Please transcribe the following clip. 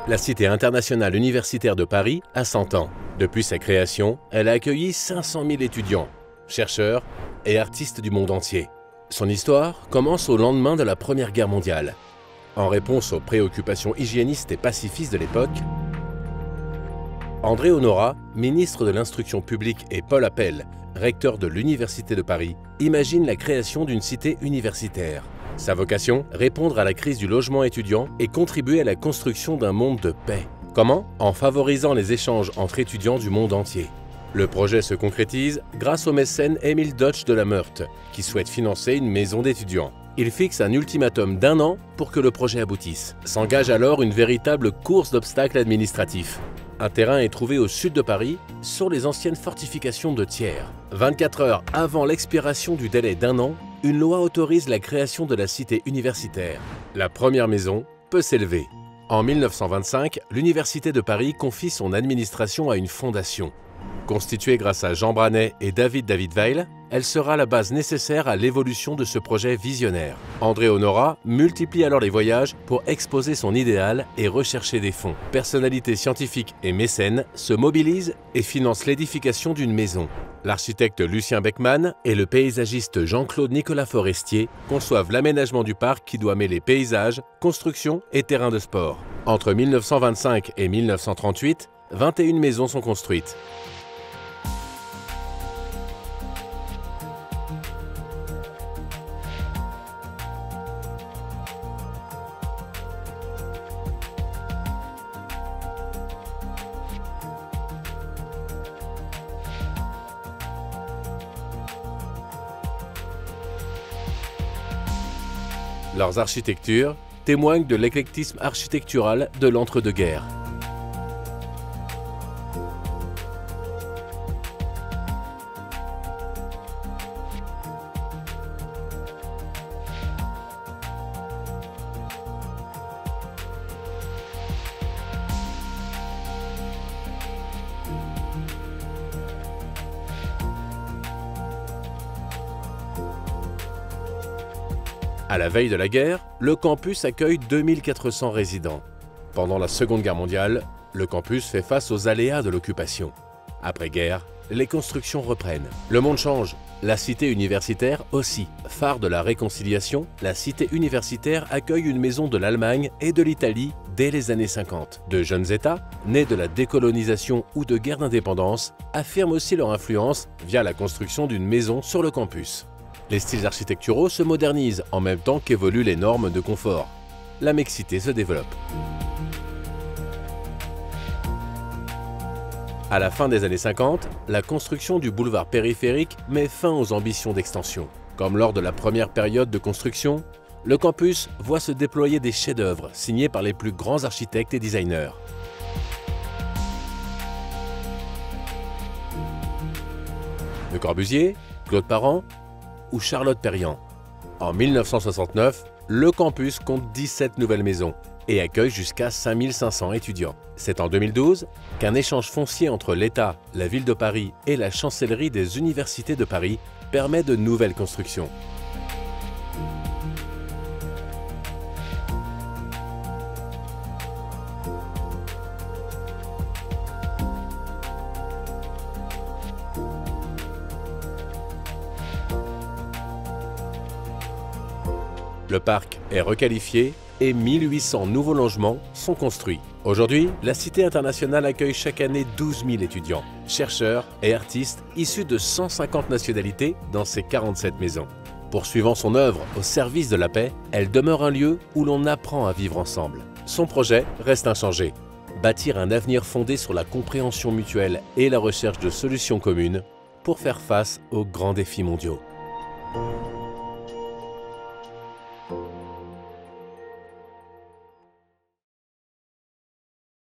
La Cité internationale universitaire de Paris a 100 ans. Depuis sa création, elle a accueilli 500 000 étudiants, chercheurs et artistes du monde entier. Son histoire commence au lendemain de la Première Guerre mondiale. En réponse aux préoccupations hygiénistes et pacifistes de l'époque, André Honorat, ministre de l'Instruction publique, et Paul Appel, recteur de l'Université de Paris, imaginent la création d'une cité universitaire. Sa vocation, répondre à la crise du logement étudiant et contribuer à la construction d'un monde de paix. Comment? En favorisant les échanges entre étudiants du monde entier. Le projet se concrétise grâce au mécène Émile Deutsch de la Meurthe, qui souhaite financer une maison d'étudiants. Il fixe un ultimatum d'1 an pour que le projet aboutisse. S'engage alors une véritable course d'obstacles administratifs. Un terrain est trouvé au sud de Paris, sur les anciennes fortifications de Thiers. 24 heures avant l'expiration du délai d'1 an, une loi autorise la création de la cité universitaire. La première maison peut s'élever. En 1925, l'Université de Paris confie son administration à une fondation. Constituée grâce à Jean Branet et David Weil, elle sera la base nécessaire à l'évolution de ce projet visionnaire. André Honorat multiplie alors les voyages pour exposer son idéal et rechercher des fonds. Personnalités scientifiques et mécènes se mobilisent et financent l'édification d'une maison. L'architecte Lucien Beckmann et le paysagiste Jean-Claude Nicolas Forestier conçoivent l'aménagement du parc qui doit mêler paysages, construction et terrain de sport. Entre 1925 et 1938, 21 maisons sont construites. Leurs architectures témoignent de l'éclectisme architectural de l'entre-deux-guerres. À la veille de la guerre, le campus accueille 2400 résidents. Pendant la Seconde Guerre mondiale, le campus fait face aux aléas de l'occupation. Après-guerre, les constructions reprennent. Le monde change, la cité universitaire aussi. Phare de la réconciliation, la cité universitaire accueille une maison de l'Allemagne et de l'Italie dès les années 50. De jeunes États, nés de la décolonisation ou de guerre d'indépendance, affirment aussi leur influence via la construction d'une maison sur le campus. Les styles architecturaux se modernisent en même temps qu'évoluent les normes de confort. La mixité se développe. À la fin des années 50, la construction du boulevard périphérique met fin aux ambitions d'extension. Comme lors de la première période de construction, le campus voit se déployer des chefs-d'œuvre signés par les plus grands architectes et designers. Le Corbusier, Claude Parent ou Charlotte Perriand. En 1969, le campus compte 17 nouvelles maisons et accueille jusqu'à 5500 étudiants. C'est en 2012 qu'un échange foncier entre l'État, la Ville de Paris et la Chancellerie des Universités de Paris permet de nouvelles constructions. Le parc est requalifié et 1800 nouveaux logements sont construits. Aujourd'hui, la Cité internationale accueille chaque année 12 000 étudiants, chercheurs et artistes issus de 150 nationalités dans ses 47 maisons. Poursuivant son œuvre au service de la paix, elle demeure un lieu où l'on apprend à vivre ensemble. Son projet reste inchangé: bâtir un avenir fondé sur la compréhension mutuelle et la recherche de solutions communes pour faire face aux grands défis mondiaux.